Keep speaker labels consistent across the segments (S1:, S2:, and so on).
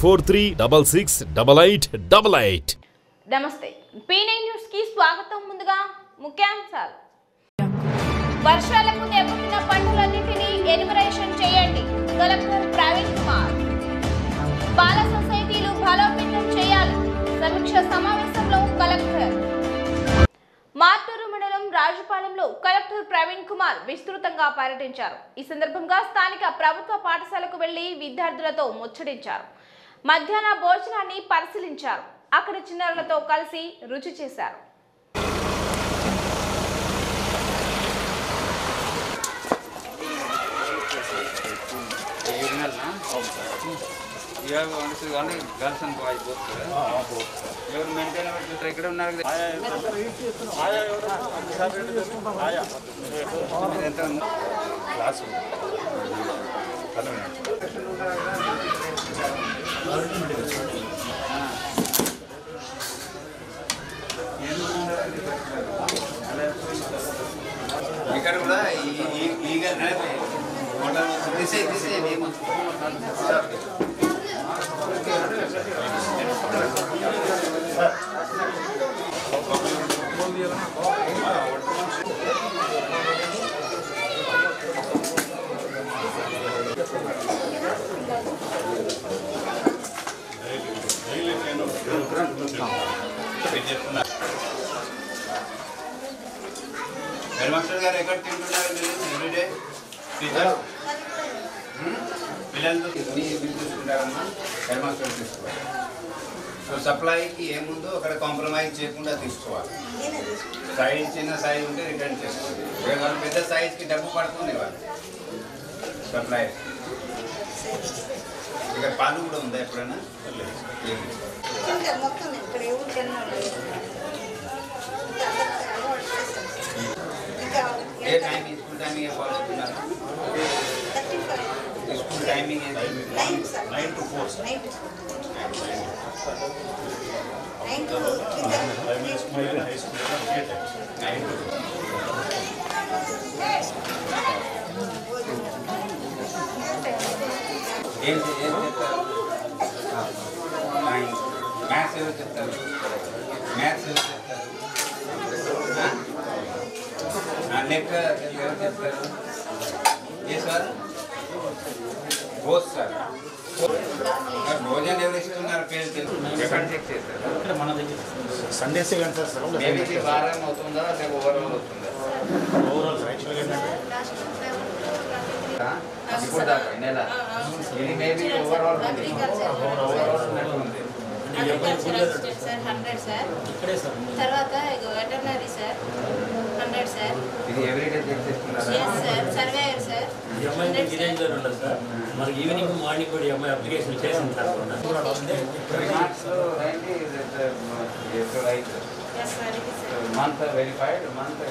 S1: 9443668888.
S2: నమస్తే P9 news కి స్వాగతం. ముందుగా ముఖ్యాంశాలు. వర్షాలకు దెబ్బతిన్న పంటలన్నింటినీ ఎన్యుమరేషన్ చేయండి. కలెక్టర్ ప్రవీణ్ కుమార్. బాల సొసైటీలు బలోపేతం చేయాలి. సమీక్ష సమావేశంలో కలెక్టర్. మార్టూరు మండలం రాజుపాలెంలో కలెక్టర్ ప్రవీణ్ కుమార్ విస్తృతంగా పర్యటించారు. ఈ సందర్భంగా స్థానిక ప్రభుత్వ పాఠశాలకు వెళ్లి విద్యార్థులతో ముచ్చటించారు. మధ్యాహ్న భోజనాన్ని పరిశీలించారు. అక్కడ చిన్నారులతో కలిసి రుచి చేశారు.
S3: ఇక్కడ కూడా ఈగ హెడ్ మాస్టర్ గారు ఎక్కడ తింటున్నారు ఎవ్రీడే టీచర్ పిల్లలతో తీసుకుంటారమ్మా హెడ్ మాస్టర్ తీసుకోవాలి. సో సప్లైకి ఏముందో అక్కడ కాంప్రమైజ్ చేయకుండా తీసుకోవాలి. సైజ్ చిన్న సైజ్ ఉంటే రిటర్న్ చేసుకోవాలి. వాళ్ళు పెద్ద సైజ్కి డబ్బు పడుతుంది వాళ్ళు సప్లై. ఇక్కడ పాలు కూడా ఉందా ఎప్పుడైనా? ఏ టైమింగ్ స్కూల్ టైమింగ్ ఫాలో అవుతున్నారు? School timing 9 to 4. ఏం చెప్తారు? మ్యాథ్స్ ఎవరు చెప్తారు? మ్యాథ్స్ ఎవరు చెప్తారు? లెక్క ఎవరు చెప్తారు? ఏ సార్? బోస్ సార్. భోజనం ఎవరు ఇస్తున్నారు? పేరు తెలుసు. చెక్ చేస్తారు
S4: సండేసే కానీ సార్
S3: మేబీ వారం అవుతుందా లేక ఓవరాల్ అవుతుందా?
S4: ఓవరాల్ యాక్చువల్గా
S3: ఇప్పుడు దాకా నెల ఇది మేబీ ఓవరాల్ ఉన్నట్టుంది.
S5: తర్వాత వెటర్నరీ సార్ 100 సార్.
S3: ఇది ఎవ్రీడే చెక్ చేస్తున్నారా?
S5: Surveyor sir.
S6: మనకి ఈవినింగ్ మార్నింగ్ కూడా అమ్మాయి అప్లికేషన్ చేసింది sir.
S3: Month verified month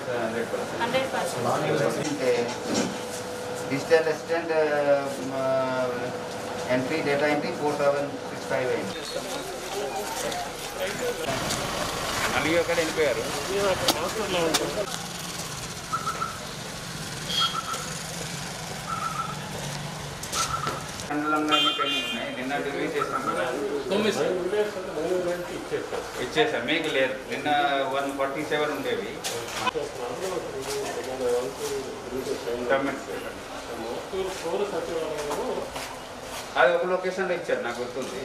S3: 100%. Digital assistant entry data entry 4065. మళ్ళీ అక్కడ వెళ్ళిపోయారు. మండలంలో ఎన్ని పెండింగ్ ఉన్నాయి? నిన్న రిలీజ్ చేసాం కదా, ఇచ్చేసాం. మీకు లేదు, నిన్న 147 ఉండేవి. అది ఒక లొకేషన్లో ఇచ్చారు, నాకు గుర్తుంది.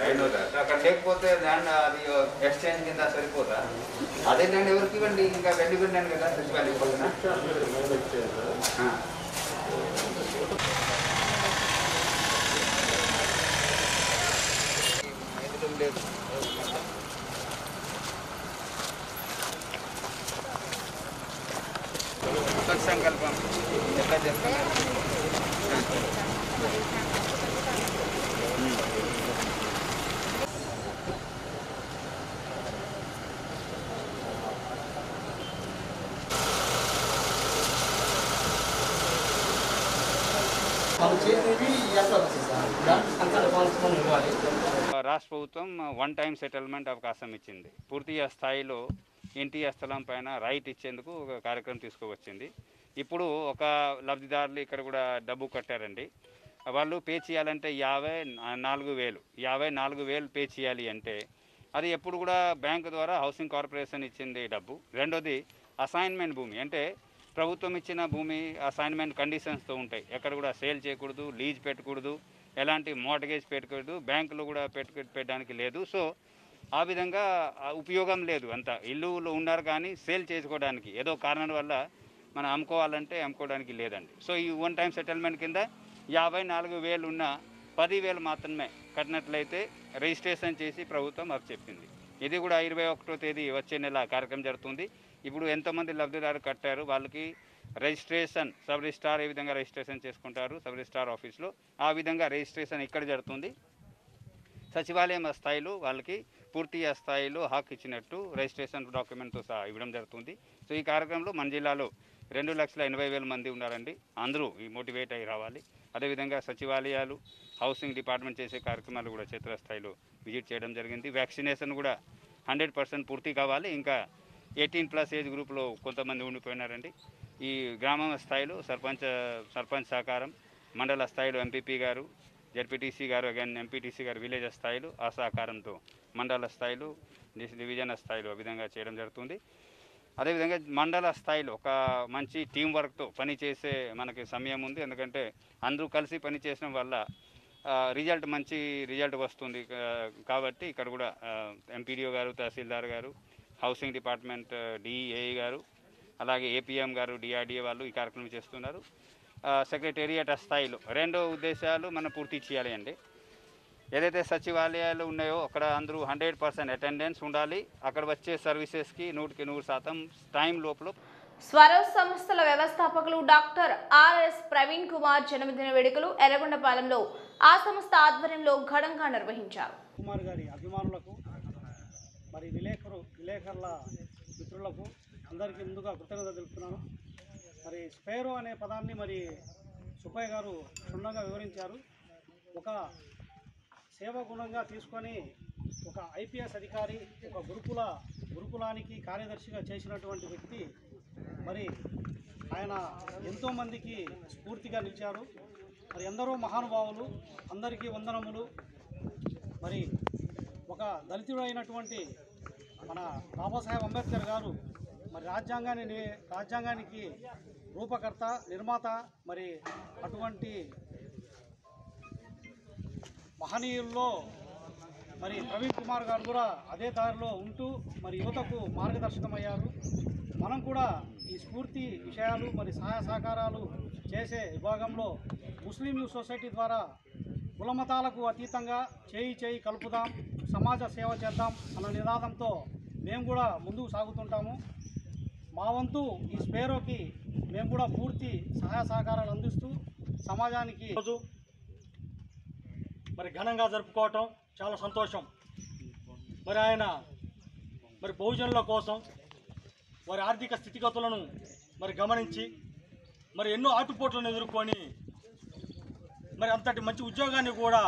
S3: I know that. అక్కడ లేకపోతే దాన్ని అది ఎక్స్చేంజ్ కింద సరిపోతా? అదే నేను ఎవరికి ఇవ్వండి, ఇంకా వెళ్ళి వెళ్ళాను కదా సచివాలయ పక్కన. లేదు సంకల్పం ఎట్లా చేస్తున్నారు? రాష్ట్ర ప్రభుత్వం వన్ టైం సెటిల్మెంట్ అవకాశం ఇచ్చింది. పూర్తిగా స్థాయిలో ఇంటి స్థలం పైన రైట్ ఇచ్చేందుకు ఒక కార్యక్రమం తీసుకువచ్చింది. ఇప్పుడు ఒక లబ్ధిదారులు ఇక్కడ కూడా డబ్బు కట్టారండి.
S7: వాళ్ళు పే చేయాలంటే 54,000 పే చేయాలి అంటే అది ఎప్పుడు కూడా బ్యాంకు ద్వారా హౌసింగ్ కార్పొరేషన్ ఇచ్చింది డబ్బు. రెండోది అసైన్మెంట్ భూమి అంటే ప్రభుత్వం ఇచ్చిన భూమి అసైన్మెంట్ కండిషన్స్తో ఉంటాయి. ఎక్కడ కూడా సేల్ చేయకూడదు, లీజ్ పెట్టకూడదు, ఎలాంటి మోర్టగేజ్ పెట్టకూడదు, బ్యాంకులో కూడా పెట్టడానికి లేదు. సో ఆ విధంగా ఉపయోగం లేదు. అంత ఇల్లులో ఉన్నారు కానీ సేల్ చేసుకోవడానికి ఏదో కారణం వల్ల మనం అమ్ముకోవడానికి లేదండి. సో ఈ వన్ టైం సెటిల్మెంట్ కింద 54,000 ఉన్న 10,000 మాత్రమే కట్టినట్లయితే రిజిస్ట్రేషన్ చేసి ప్రభుత్వం మాకు చెప్పింది. ఇది కూడా 21వ తేదీ వచ్చే నెల కార్యక్రమం జరుగుతుంది. ఇప్పుడు ఎంతోమంది లబ్ధిదారు కట్టారు వాళ్ళకి రిజిస్ట్రేషన్ సబ్ రిజిస్ట్రార్ ఏ విధంగా రిజిస్ట్రేషన్ చేసుకుంటారు సబ్ రిజిస్ట్రార్ ఆఫీస్లో, ఆ విధంగా రిజిస్ట్రేషన్ ఇక్కడ జరుగుతుంది. సచివాలయం స్థాయిలో వాళ్ళకి పూర్తి స్థాయిలో హక్కు ఇచ్చినట్టు రిజిస్ట్రేషన్ డాక్యుమెంట్తో సహా ఇవ్వడం జరుగుతుంది. సో ఈ కార్యక్రమంలో మన జిల్లాలో 2,80,000 మంది ఉన్నారండి. అందరూ ఈ మోటివేట్ అయ్యి రావాలి. అదేవిధంగా సచివాలయాలు, హౌసింగ్ డిపార్ట్మెంట్ చేసే కార్యక్రమాలు కూడా క్షేత్రస్థాయిలో విజిట్ చేయడం జరిగింది. వ్యాక్సినేషన్ కూడా 100% పూర్తి కావాలి. ఇంకా 18+ ఏజ్ గ్రూప్లో కొంతమంది ఉండిపోయినారండి. ఈ గ్రామ స్థాయిలో సర్పంచ్ సహకారం, మండల స్థాయిలో ఎంపీపీ గారు, జడ్పీటీసీ గారు, అగైన్ ఎంపీటీసీ గారు విలేజ్ స్థాయిలో ఆ సహకారంతో మండల స్థాయిలో, డివిజన్ స్థాయిలో ఆ విధంగా చేయడం జరుగుతుంది. అదేవిధంగా మండల స్థాయిలో ఒక మంచి టీం వర్క్తో పనిచేసే మనకి సమయం ఉంది. ఎందుకంటే అందరూ కలిసి పనిచేయడం వల్ల మంచి రిజల్ట్ వస్తుంది. కాబట్టి ఇక్కడ కూడా ఎంపీడీఓ గారు, తహసీల్దార్ గారు, హౌసింగ్ డిపార్ట్మెంట్ డిఏ గారు, అలాగే ఏపీఎం గారు, డిఆర్డీఏ వాళ్ళు ఈ కార్యక్రమం చేస్తున్నారు. సెక్రటేరియట్ స్థాయిలో 2 ఉద్దేశాలు మనం పూర్తి చేయాలి అండి. ఏదైతే సచివాలయాలు ఉన్నాయో అక్కడ అందరూ 100% అటెండెన్స్ ఉండాలి. అక్కడ వచ్చే సర్వీసెస్కి 100% టైం లోపల.
S2: స్వరోజ్ సంస్థల వ్యవస్థాపకులు డాక్టర్ ఆర్ఎస్ ప్రవీణ్ కుమార్ జన్మదిన వేడుకలు ఎర్రగొండపాలెంలో ఆ సంస్థ ఆధ్వర్యంలో ఘనంగా నిర్వహించారు.
S8: కుమార్ గారి అభిమానులకు మరి విలేకరుల మిత్రులకు అందరికీ ముందుగా కృతజ్ఞత తెలుపుతున్నాను. మరి స్పేరో అనే పదాన్ని మరి సుబ్బయ్య గారు క్షుణ్ణంగా వివరించారు. ఒక సేవ గుణంగా తీసుకొని ఒక ఐపీఎస్ అధికారి ఒక గురుకులానికి కార్యదర్శిగా చేసినటువంటి వ్యక్తి. మరి ఆయన ఎంతోమందికి స్ఫూర్తిగా నిలిచారు. మరి ఎందరో మహానుభావులు, అందరికీ వందనములు. మరి ఒక దళితుడైనటువంటి మన బాబాసాహెబ్ అంబేద్కర్ గారు మరి రాజ్యాంగానికి రూపకర్త, నిర్మాత. మరి అటువంటి మహనీయుల్లో మరి ప్రవీణ్ కుమార్ గారు కూడా అదే దారిలో ఉంటూ మరి యువతకు మార్గదర్శకమయ్యారు. మనం కూడా ఈ స్ఫూర్తి విషయాలు మరి సహాయ సహకారాలు చేసే విభాగంలో ముస్లిం యూత్ సొసైటీ ద్వారా కులమతాలకు అతీతంగా చేయి కలుపుదాం, సమాజ సేవ చేద్దాం అన్న నినాదంతో మేము కూడా ముందుకు సాగుతుంటాము. మా వంతు ఈ స్పేరోకి మేము కూడా పూర్తి సహాయ సహకారాలు అందిస్తూ సమాజానికి రోజు మరి ఘనంగా జరుపుకోవటం చాలా సంతోషం. మరి ఆయన మరి బహుజనుల కోసం వారి ఆర్థిక స్థితిగతులను మరి గమనించి మరి ఎన్నో ఆటుపోట్లను ఎదుర్కొని మరి అంతటి మంచి ఉద్యోగాన్ని కూడా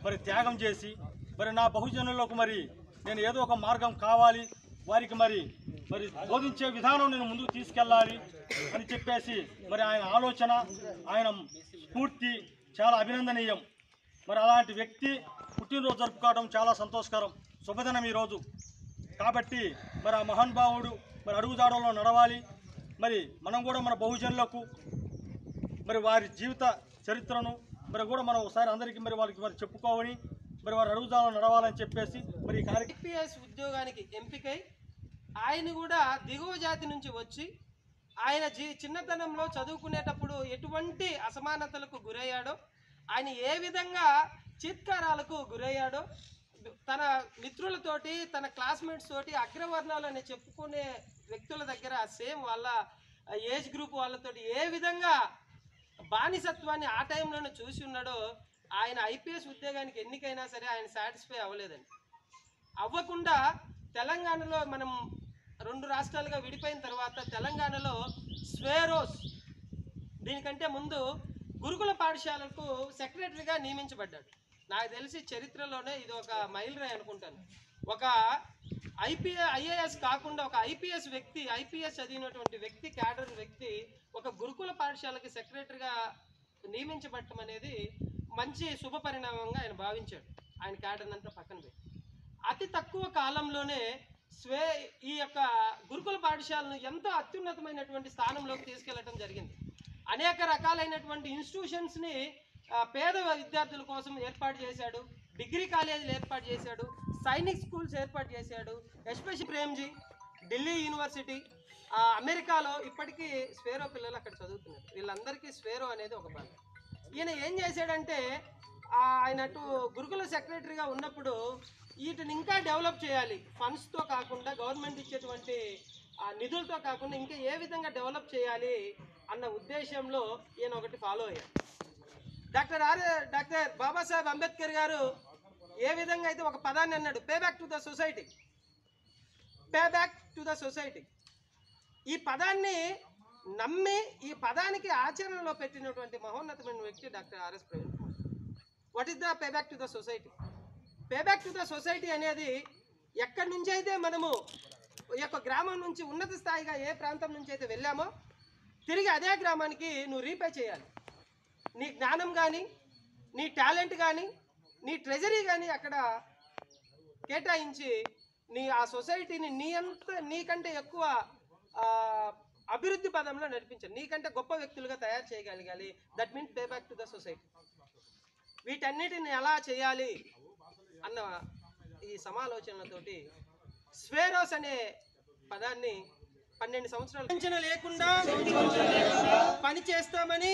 S8: మరి త్యాగం చేసి మరి నా బహుజనులకు మరి నేను ఏదో ఒక మార్గం కావాలి, వారికి మరి బోధించే విధానం నేను ముందుకు తీసుకెళ్ళాలి అని చెప్పేసి మరి ఆయన ఆలోచన, ఆయన స్ఫూర్తి చాలా అభినందనీయం. మరి అలాంటి వ్యక్తి పుట్టినరోజు జరుపుకోవడం చాలా సంతోషకరం, శుభదినం ఈరోజు. కాబట్టి మరి ఆ మహానుభావుడు మరి అడుగుజాడల్లో నడవాలి. మరి మనం కూడా మన బహుజనులకు మరి వారి జీవిత చరిత్రను మరి కూడా మనం ఒకసారి అందరికీ మరి వారికి మరి చెప్పుకోవాలి, మరి వారి అడుగుజాడల్లో నడవాలని చెప్పేసి మరి
S9: ఐపీఎస్ ఉద్యోగానికి ఎంపికై ఆయన కూడా దిగువ జాతి నుంచి వచ్చి ఆయన చిన్నతనంలో చదువుకునేటప్పుడు ఎటువంటి అసమానతలకు గురయ్యాడో, ఆయన ఏ విధంగా చీత్కారాలకు గురయ్యాడో, తన మిత్రులతోటి తన క్లాస్మేట్స్ తోటి అగ్రవర్ణాలు అని చెప్పుకునే వ్యక్తుల దగ్గర సేమ్ వాళ్ళ ఏజ్ గ్రూప్ వాళ్ళతోటి ఏ విధంగా బానిసత్వాన్ని ఆ టైంలోనే చూసి ఉన్నాడో, ఆయన ఐపీఎస్ ఉద్యోగానికి ఎన్నికైనా సరే ఆయన సాటిస్ఫై అవ్వలేదండి. అవ్వకుండా తెలంగాణలో మనం 2 రాష్ట్రాలుగా విడిపోయిన తర్వాత తెలంగాణలో స్వేరోస్ దీనికంటే ముందు గురుకుల పాఠశాలకు సెక్రటరీగా నియమించబడ్డాడు. నాకు తెలిసి చరిత్రలోనే ఇది ఒక మైలురాయి అనుకుంటాను. ఒక ఐఏఎస్ కాకుండా ఒక ఐపీఎస్ వ్యక్తి, ఐపీఎస్ చదివినటువంటి వ్యక్తి, క్యాడర్ వ్యక్తి ఒక గురుకుల పాఠశాలకి సెక్రటరీగా నియమించబడటం అనేది మంచి శుభ పరిణామంగా ఆయన భావించాడు. ఆయన క్యాడర్ అంతా పక్కన పెట్టి అతి తక్కువ కాలంలోనే ఈ యొక్క గురుకుల పాఠశాలను ఎంతో అత్యున్నతమైనటువంటి స్థానంలోకి తీసుకెళ్లడం జరిగింది. అనేక రకాలైనటువంటి ఇన్స్టిట్యూషన్స్ని పేద విద్యార్థుల కోసం ఏర్పాటు చేశాడు. డిగ్రీ కాలేజీలు ఏర్పాటు చేశాడు. సైనిక్ స్కూల్స్ ఏర్పాటు చేశాడు. ఎస్పెషల్ ప్రేమ్జీ ఢిల్లీ యూనివర్సిటీ, అమెరికాలో ఇప్పటికీ స్వేరో పిల్లలు అక్కడ చదువుతున్నారు. వీళ్ళందరికీ స్వేరో అనేది ఒక భాగం. ఈయన ఏం చేశాడంటే ఆయన అటు గురుకుల సెక్రటరీగా ఉన్నప్పుడు వీటిని ఇంకా డెవలప్ చేయాలి, ఫండ్స్తో కాకుండా గవర్నమెంట్ ఇచ్చేటువంటి నిధులతో కాకుండా ఇంకా ఏ విధంగా డెవలప్ చేయాలి అన్న ఉద్దేశంలో ఈయన ఒకటి ఫాలో అయ్యాడు. డాక్టర్ బాబాసాహెబ్ అంబేద్కర్ గారు ఏ విధంగా అయితే ఒక పదాన్ని అన్నాడు, pay back to the society, pay back to the society. ఈ పదాన్ని నమ్మి ఈ పదానికి ఆచరణలో పెట్టినటువంటి మహోన్నతమైన వ్యక్తి doctor RS Praveen Kumar. What is the pay back to the society? Pay back to the society అనేది ఎక్కడి నుంచి అయితే మనము ఈ యొక్క గ్రామం నుంచి ఉన్నత స్థాయిగా ఏ ప్రాంతం నుంచి అయితే వెళ్ళామో తిరిగి అదే గ్రామానికి నువ్వు రీపే చేయాలి. నీ జ్ఞానం కానీ, నీ టాలెంట్ కానీ, నీ ట్రెజరీ కానీ అక్కడ కేటాయించి ఆ సొసైటీని నీకంటే ఎక్కువ అభివృద్ధి పదంలో నడిపించాలి, నీకంటే గొప్ప వ్యక్తులుగా తయారు చేయగలగాలి. That means pay back to the society. వీటన్నిటిని ఎలా చేయాలి అన్న ఈ సమాలోచనలతోటి స్వేరోస్ అనే పదాన్ని 12 సంవత్సరాలు వంచన లేకుండా పని చేస్తామని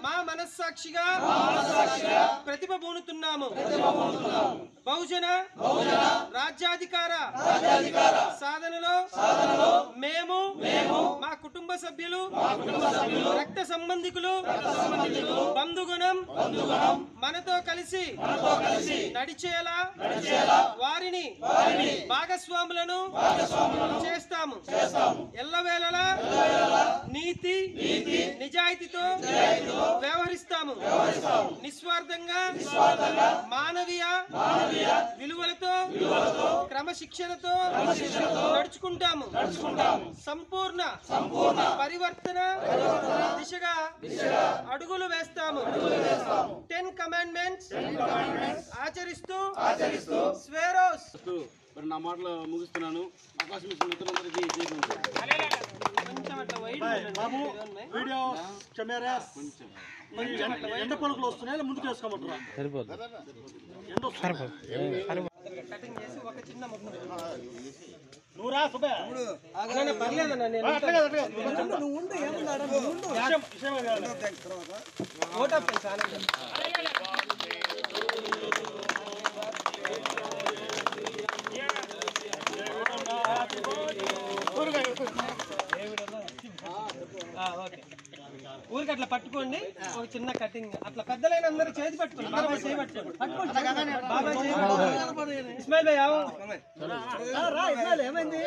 S9: మా మనస్సాక్షిగా ప్రతిభబూనుతున్నాము. బహుజన రాజ్యాధికార సాధనలో మేము మా కుటుంబ సభ్యులు, రక్త సంబంధికులు, బంధుగుణం మనతో కలిసి నడిచేలా వారిని భాగస్వాములను చేస్తాము. ఎల్లవేళలా నీతి నిజాయితీతో వ్యవహరిస్తాము. నిస్వార్థంగా మానవీయ విలువలతో క్రమశిక్షణతో నడుచుకుంటాము. సంపూర్ణ పరివర్తన దిశగా అడుగులు వేస్తాము. 10 కమాండ్మెంట్స్ ఆచరిస్తూ స్వేరోస్.
S4: మరి నా మాటలు ముగిస్తున్నాను. అవకాశం ఇచ్చిన మిత్రులందరికీ
S8: బాబు వీడియో కెమెరా ఎండ పలుకులు వస్తున్నాయి, ముందుకు వేసుకోమంటారా?
S9: కటింగ్ చేసి ఒక చిన్న ముక్క
S8: నువ్వు రా సుబ్బయ్య.
S9: పర్లేదన్నా, నేను ఊరికి అట్లా పట్టుకోండి, ఒక చిన్న కటింగ్ అట్లా. పెద్దలైన అందరూ చేతి పట్టుకోండి, బాబాయ్ చేయి పట్టుకోండి, బాబాయ్ చేయి. ఇస్మాయిల్ భాయ్ ఏమైంది?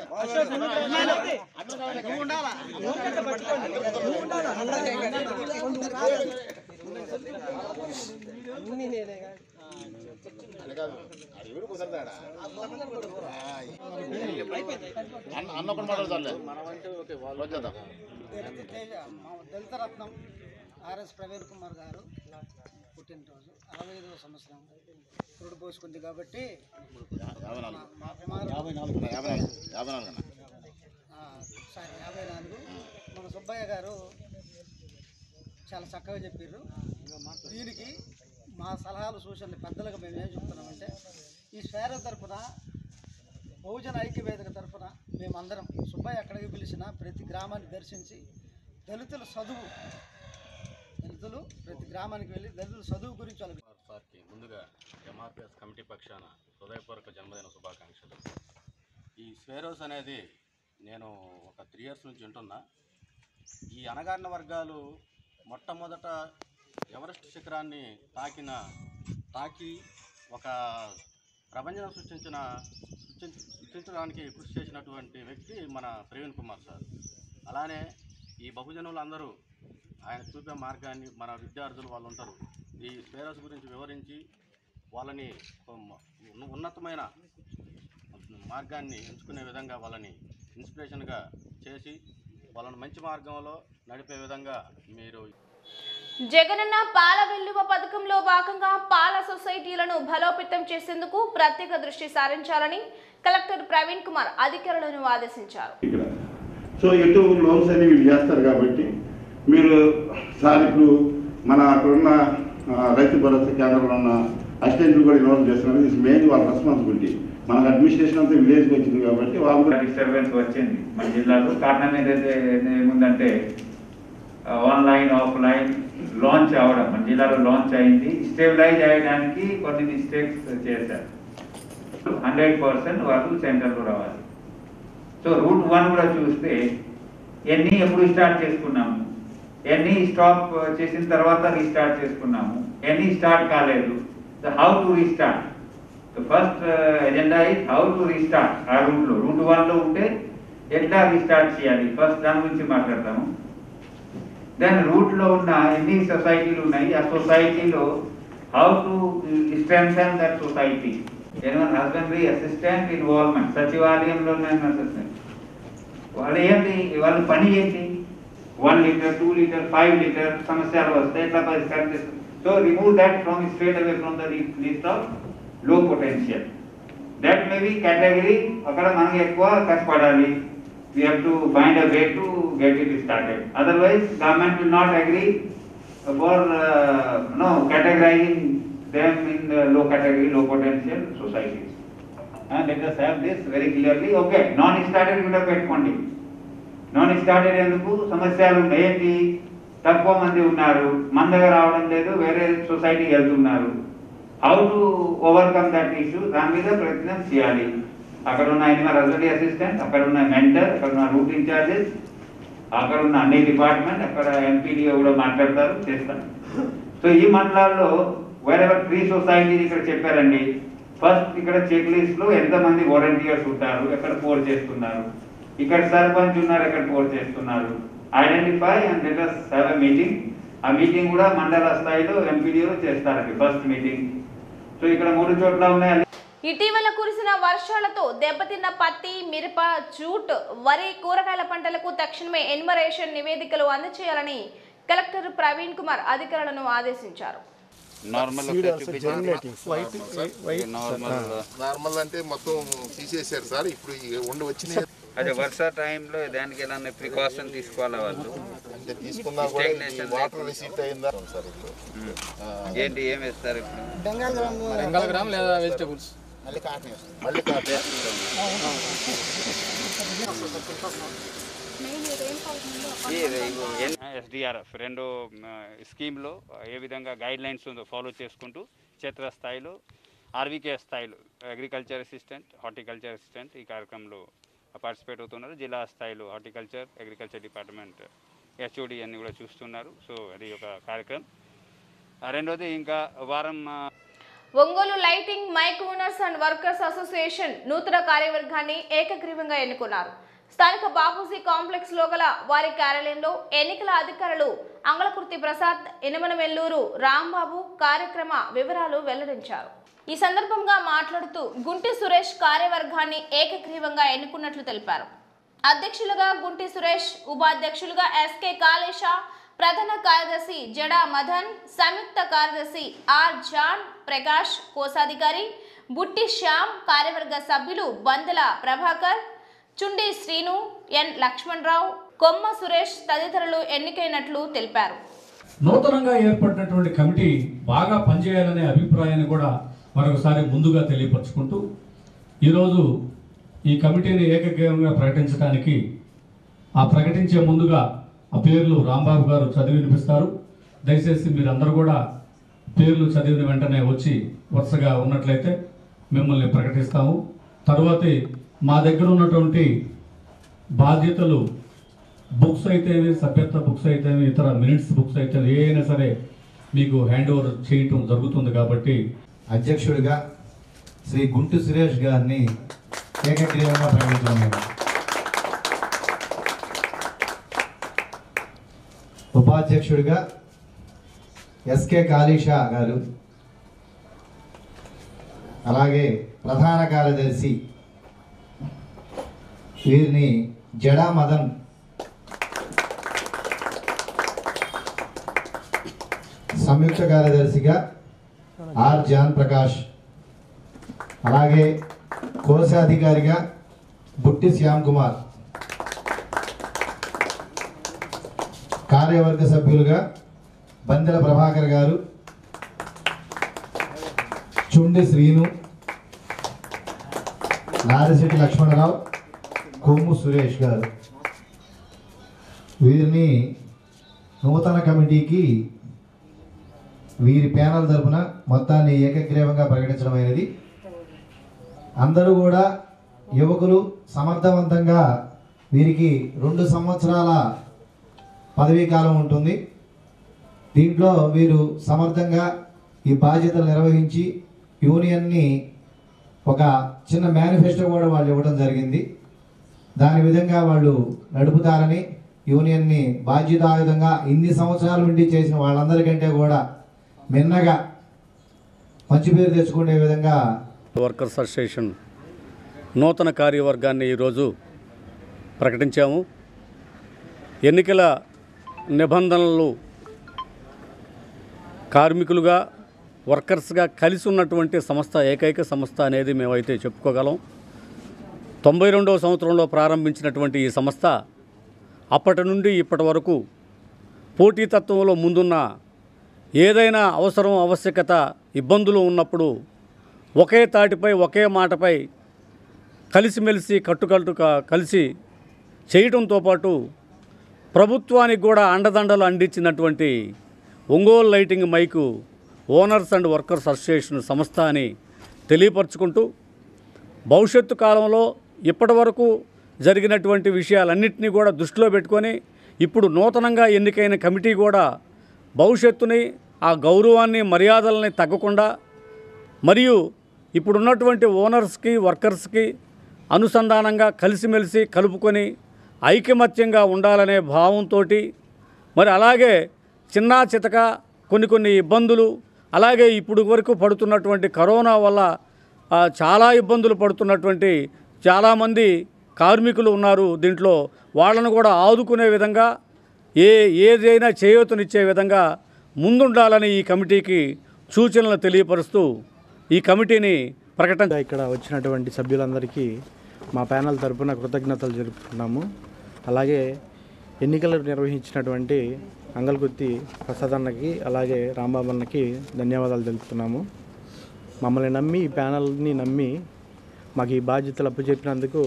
S9: అన్నీ నేనే
S4: అన్నప్పుడు మాట్లాడతారులే.
S10: దళిత రత్నం ఆర్ఎస్ ప్రవీణ్ కుమార్ గారు పుట్టినరోజు 65వ సంవత్సరం పురుడు పోసుకుంది కాబట్టి మా కుమారు 54 మన సుబ్బయ్య గారు చాలా చక్కగా చెప్పారు. దీనికి మా సలహాలు సూచనలు పెద్దలుగా మేము ఏం చెప్తున్నామంటే, ఈ స్వేర తరఫున బహుజన ఐక్యవేదిక తరఫున మేమందరం సుబ్బయ్య ఎక్కడికి పిలిచినా ప్రతి గ్రామాన్ని దర్శించి దళితుల ప్రతి గ్రామానికి వెళ్ళి దళితుల చదువు గురించి
S11: సార్కి ముందుగా ఎంఆర్పిఎస్ కమిటీ పక్షాన హృదయపూర్వక జన్మదిన శుభాకాంక్షలు. ఈ స్వేరోస్ అనేది నేను ఒక 3 years నుంచి వింటున్నా. ఈ అణగారిన వర్గాలు మొట్టమొదట ఎవరెస్ట్ శిఖరాన్ని తాకి ఒక ప్రపంచం సృష్టించడానికి కృషి చేసినటువంటి వ్యక్తి మన ప్రవీణ్ కుమార్ సార్. అలానే ఈ బహుజనులు అందరూ ఆయన చూపే మార్గాన్ని మన విద్యార్థులు వాళ్ళు ఉంటారు, ఈ స్వేరోస్ గురించి వివరించి వాళ్ళని ఉన్నతమైన మార్గాన్ని ఎంచుకునే విధంగా వాళ్ళని ఇన్స్పిరేషన్గా చేసి వాళ్ళని మంచి మార్గంలో నడిపే విధంగా మీరు
S2: జగనన్న పాల వెల్లువ పథకంలో భాగంగా పాల సొసైటీలను బలోపేతం చేసేందుకు ప్రత్యేక దృష్టి సారించాలని కలెక్టర్ ప్రవీణ్ కుమార్ అధికారులను ఆదేశించారు.
S12: సో ఎటు లోన్స్ అని వీళ్ళు చేస్తారు కాబట్టి మీరు సార్ ఇప్పుడు మన అక్కడున్న రైతు భరోసా కేంద్రంలో ఉన్న అసిస్టెంట్లు కూడా ఇన్వాల్వ్ చేస్తున్నారు. ఇది మెయిన్ వాళ్ళ రెస్పాన్సిబిలిటీ. మనకు అడ్మినిస్ట్రేషన్ అంతా విలేజ్కి వచ్చింది కాబట్టి వాళ్ళు
S13: డిస్టర్బెన్స్ వచ్చింది మన జిల్లాలో. కారణం ఏముందంటే ఆన్లైన్ ఆఫ్లైన్ లాంచ్ అవ్వడం మన జిల్లాలో లాంచ్ అయింది. స్టెబిలైజ్ అయ్యడానికి కొన్ని మిస్టేక్స్ చేశారు. 100% వాళ్ళు సెంటర్లో రావాలి. సో రూట్ 1 కూడా చూస్తే ఎన్ని ఎప్పుడు స్టార్ట్ చేసుకున్నాము, ఎన్ని స్టాప్ చేసిన తర్వాత రీస్టార్ట్ చేసుకున్నాము, ఎన్ని స్టార్ట్ కాలేదు. So how to restart. So first agenda is how to restart. ఆ రూట్లో రూట్ 1లో ఉంటే ఎట్లా రీస్టార్ట్ చేయాలి, ఫస్ట్ దాని గురించి మాట్లాడతాము. దెన్ రూట్లో ఉన్న ఎన్ని సొసైటీలు ఉన్నాయి, ఆ సొసైటీలో how to strengthen that society. Husbandry assistant involvement, సచివాలయంలో అసిస్టెంట్ వాళ్ళు ఏంటి, వాళ్ళ పని ఏంటి, 1 లీటర్ 2 లీటర్ 5 లీటర్ సమస్యలు వస్తే ఎట్లా పరిష్కారం చేస్తారు. So remove that from straight away from the list of లో potential. That may be category. అక్కడ మనకి ఎక్కువ కష్టపడాలి. We have to find a way to get it started. Otherwise, government will not agree for categorizing them in the low category, low potential societies. And let us have this very clearly. Okay, non-started కూడా పెట్టుకోండి. non-started ఎందుకు సమస్యలు ఏంటి, తక్కువ మంది ఉన్నారు, మన దగ్గర రావడం లేదు, వేరే సొసైటీకి వెళ్తున్నారు. How to overcome that issue, దాని మీద ప్రయత్నం చేయాలి. అక్కడ ఉన్న యానిమల్ హస్బెండరీ అసిస్టెంట్, అక్కడ ఉన్న మెంటర్, అక్కడ ఉన్న రూట్ ఇన్ఛార్జెస్, అక్కడ ఉన్న అన్ని డిపార్ట్మెంట్, అక్కడ ఎంపీడీఓ కూడా మాట్లాడతారు, చేస్తారు. సో ఈ మండలాల్లో వేరెవర్ 3 సొసైటీస్ ఇక్కడ చెప్పారండి. ఫస్ట్ ఇక్కడ చెక్ లిస్ట్ లో ఎంతమంది వాలంటీర్స్ ఉంటారు, ఎక్కడ పోల్ చేస్తున్నారు, ఇక్కడ సర్పంచ్ ఉన్నారు, ఎక్కడ పోల్ చేస్తున్నారు, identify and let us have a meeting. ఆ మీటింగ్ కూడా మండల స్థాయిలో ఎంపీడీఓ చేస్తారండి ఫస్ట్ మీటింగ్. సో ఇక్కడ 3 చోట్ల ఉన్నాయి.
S2: ఇటీవల కురిసిన వర్షాలతో దెబ్బతిన్న పత్తి, మిరప, జూట్, వరి, కూరగాయల పంటలకు తక్షణమే ఎన్యుమరేషన్ నివేదికలు అందజేయాలని కలెక్టర్ ప్రవీణ్ కుమార్ అధికారులను ఆదేశించారు.
S14: నార్మల్ అంటే మొత్తం తీసేశారు సార్. ఇప్పుడు వచ్చినాయి.
S7: అదే వర్ష టైంలో దానికి ఏదైనా ప్రికాషన్ తీసుకోవాలా వాళ్ళు
S14: అంటే తీసుకున్నా కూడా వాటర్ రిసీట్ అయిందా సార్?
S7: ఏంటి ఏం వేస్తారు ఇప్పుడు?
S4: బెంగాల్ గ్రామ్ లేదా వెజిటబుల్స్
S14: మళ్ళీ కాటే
S7: SDRF రెండో స్కీమ్లో ఏ విధంగా గైడ్ లైన్స్ ఉందో ఫాలో చేసుకుంటూ క్షేత్రస్థాయిలో ఆర్వీకే స్థాయిలో అగ్రికల్చర్ అసిస్టెంట్, హార్టికల్చర్ అసిస్టెంట్ ఈ కార్యక్రమంలో పార్టిసిపేట్ అవుతున్నారు. జిల్లా స్థాయిలో హార్టికల్చర్, అగ్రికల్చర్ డిపార్ట్మెంట్ HOD అన్ని కూడా చూస్తున్నారు. సో అది ఒక కార్యక్రమం. రెండోది ఇంకా వారం
S2: Ongole lighting mike owners and workers association నూతన కార్యవర్గాన్ని ఏకగ్రీవంగా ఎన్నుకున్నారు. స్థానిక బాపూజీ కాంప్లెక్స్ లో గల వారి కార్యాలయంలో ఎన్నికల అధికారులు అంగళకుర్తి ప్రసాద్, ఇనమనమెల్లూరు రాంబాబు కార్యక్రమ వివరాలు వెల్లడించారు. ఈ సందర్భంగా మాట్లాడుతూ గుంటి సురేష్ కార్యవర్గాన్ని ఏకగ్రీవంగా ఎన్నుకున్నట్లు తెలిపారు. అధ్యక్షులుగా గుంటి సురేష్, ఉపాధ్యక్షులుగా SK కాళేశ, ప్రధాన కార్యదర్శి జడా మదన్, సంయుక్త కార్యదర్శి R జాన్ ప్రకాష్, కోశాధికారి బుట్టి శ్యామ్, కార్యవర్గ సభ్యులు బందల ప్రభాకర్, చుండి శ్రీను, N లక్ష్మణరావు, కొమ్మ సురేష్ తదితరులు ఎన్నికైనట్లు తెలిపారు.
S15: నూతనంగా ఏర్పడినటువంటి కమిటీ బాగా పనిచేయాలనే అభిప్రాయాన్ని కూడా మరొకసారి ముందుగా తెలియపరుచుకుంటూ ఈరోజు ఈ కమిటీని ఏకగ్రీవంగా ప్రకటించడానికి ప్రకటించే ముందుగా ఆ పేర్లు రాంబాబు గారు చదివి వినిపిస్తారు. దయచేసి మీరందరూ కూడా పేర్లు చదివిన వెంటనే వచ్చి వరుసగా ఉన్నట్లయితే మిమ్మల్ని ప్రకటిస్తాము. తరువాతి మా దగ్గర ఉన్నటువంటి బాధ్యతలు బుక్స్ అయితేవి, సభ్యత్వ బుక్స్ అయితేవి, ఇతర మినిట్స్ బుక్స్ అయితే ఏ అయినా సరే మీకు హ్యాండ్ ఓవర్ చేయటం జరుగుతుంది. కాబట్టి
S16: అధ్యక్షుడిగా శ్రీ గుంటి సురేష్ గారిని ఏకగ్రీవంగా ప్రకటించడం. ఉపాధ్యక్షుడిగా SK కాళీష గారు, అలాగే ప్రధాన కార్యదర్శి వీరిని జడా మదన్, సంయుక్త కార్యదర్శిగా ఆర్ జాన్ ప్రకాష్, అలాగే కోశాధికారిగా బుట్టి శ్యామ్ కుమార్, కార్యవర్గ సభ్యులుగా బందెల ప్రభాకర్ గారు, చుండి శ్రీను, నారిశెట్టి లక్ష్మణరావు, కొమ్ము సురేష్ గారు. వీరిని నూతన కమిటీకి వీరి ప్యానల్ తరఫున మొత్తాన్ని ఏకగ్రీవంగా ప్రకటించడం అయినది. అందరూ కూడా యువకులు సమర్థవంతంగా, వీరికి 2 సంవత్సరాల పదవీ కాలం ఉంటుంది. దీంట్లో వీరు సమర్థంగా ఈ బాధ్యతలు నిర్వహించి యూనియన్ని ఒక చిన్న మేనిఫెస్టో కూడా వాళ్ళు ఇవ్వడం జరిగింది. దాని విధంగా వాళ్ళు నడుపుతారని, యూనియన్ని బాధ్యతాయుతంగా ఇన్ని సంవత్సరాల నుండి చేసిన వాళ్ళందరికంటే కూడా మిన్నగా మంచి పేరు తెచ్చుకునే విధంగా
S15: వర్కర్స్ అసోసియేషన్ నూతన కార్యవర్గాన్ని ఈరోజు ప్రకటించాము. ఎన్నికల నిబంధనలు కార్మికులుగా వర్కర్స్గా కలిసి ఉన్నటువంటి సంస్థ, ఏకైక సంస్థ అనేది మేమైతే చెప్పుకోగలం. 92వ సంవత్సరంలో ప్రారంభించినటువంటి ఈ సంస్థ అప్పటి నుండి ఇప్పటి వరకు పోటీతత్వంలో ముందున్న, ఏదైనా అవసరం, ఆవశ్యకత, ఇబ్బందులు ఉన్నప్పుడు ఒకే తాటిపై, ఒకే మాటపై కలిసిమెలిసి కలిసి చేయడంతో పాటు ప్రభుత్వానికి కూడా అండదండలు అందించినటువంటి Ongole lighting mic owners and workers association సంస్థ అని తెలియపరుచుకుంటూ, భవిష్యత్తు కాలంలో ఇప్పటి వరకు జరిగినటువంటి విషయాలన్నింటినీ కూడా దృష్టిలో పెట్టుకొని ఇప్పుడు నూతనంగా ఎన్నికైన కమిటీ కూడా భవిష్యత్తుని, ఆ గౌరవాన్ని, మర్యాదల్ని తగ్గకుండా, మరియు ఇప్పుడున్నటువంటి ఓనర్స్కి, వర్కర్స్కి అనుసంధానంగా కలిసిమెలిసి కలుపుకొని ఐకమత్యంగా ఉండాలనే భావంతో, మరి అలాగే చిన్నా చితక కొన్ని ఇబ్బందులు, అలాగే ఇప్పుడు వరకు పడుతున్నటువంటి కరోనా వల్ల చాలా ఇబ్బందులు పడుతున్నటువంటి చాలామంది కార్మికులు ఉన్నారు. దీంట్లో వాళ్ళను కూడా ఆదుకునే విధంగా, ఏదైనా చేయూతనిచ్చే విధంగా ముందుండాలని ఈ కమిటీకి సూచనలు తెలియపరుస్తూ ఈ కమిటీని ప్రకటన.
S17: ఇక్కడ వచ్చినటువంటి సభ్యులందరికీ మా ప్యానల్ తరపున కృతజ్ఞతలు జరుపుతున్నాము. అలాగే ఎన్నికలు నిర్వహించినటువంటి అంగల్గుత్తి ప్రసాద్ అన్నకి, అలాగే రాంబాబు అన్నకి ధన్యవాదాలు తెలుపుతున్నాము. మమ్మల్ని నమ్మి, ఈ ప్యానల్ని నమ్మి మాకు ఈ బాధ్యతలు అప్పచెప్పినందుకు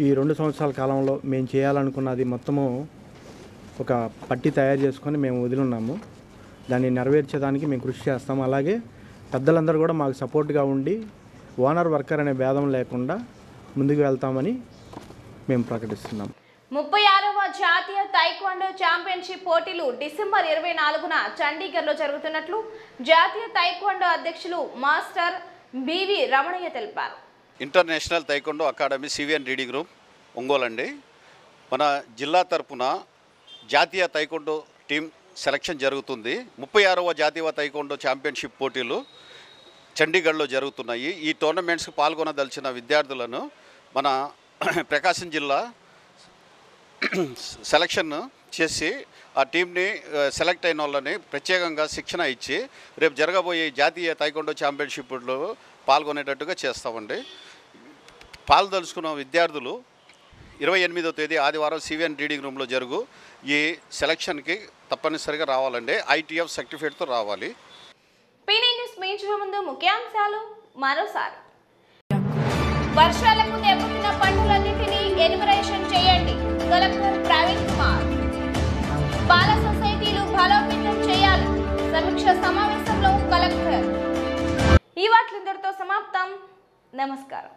S17: ఈ 2 సంవత్సరాల కాలంలో మేము చేయాలనుకున్నది మొత్తము ఒక పట్టి తయారు చేసుకొని మేము వదిలిన్నాము. దాన్ని నెరవేర్చేదానికి మేము కృషి చేస్తాము. అలాగే పెద్దలందరూ కూడా మాకు సపోర్ట్గా ఉండి ఓనర్ వర్కర్ అనే భేదం లేకుండా ముందుకు వెళ్తామని మేము ప్రకటిస్తున్నాం.
S2: 36వ జాతీయ తైక్వాండో ఛాంపియన్షిప్ పోటీలు డిసెంబర్ 24న చండీగఢ్లో జరుగుతున్నట్లు జాతీయ తైక్వాండో అధ్యక్షులు మాస్టర్ బివి రమణయ్య తెలిపారు.
S11: International taekwondo academy CVN reading room Ongole అండి. మన జిల్లా తరపున జాతీయ తైక్వాండో టీం సెలక్షన్ జరుగుతుంది. 36వ జాతీయ తైక్వాండో ఛాంపియన్షిప్ పోటీలు చండీగఢ్లో జరుగుతున్నాయి. ఈ టోర్నమెంట్స్కి పాల్గొనదలిచిన విద్యార్థులను మన ప్రకాశం జిల్లా సెలక్షన్ చేసి ఆ టీంని సెలెక్ట్ అయిన వాళ్ళని ప్రత్యేకంగా శిక్షణ ఇచ్చి రేపు జరగబోయే జాతీయ తైక్వాండో ఛాంపియన్షిప్లో పాల్గొనేటట్టుగా చేస్తామండి. పాల్దలుచుకున్న విద్యార్థులు 28వ తేదీ ఆదివారం సివిఎన్ రీడింగ్ రూమ్లో జరుగు ఈ సెలక్షన్కి తప్పనిసరిగా రావాలండి. ఐటీఎఫ్ సర్టిఫికేట్తో రావాలి.
S2: పీనీ న్యూస్ మించే ముందు ముఖ్యాంశాలు మరోసారి. వర్షాలకు దెబ్బతిన్న పంటలన్నింటినీ ఎన్యుమరేషన్ చేయండి, కలెక్టర్ ప్రవీణ్ కుమార్. పాల సొసైటీలు బలోపేతం చేయాలి, సమీక్ష సమావేశంలో కలెక్టర్. ఈ వార్తలందరితో సమాప్తం. నమస్కారం.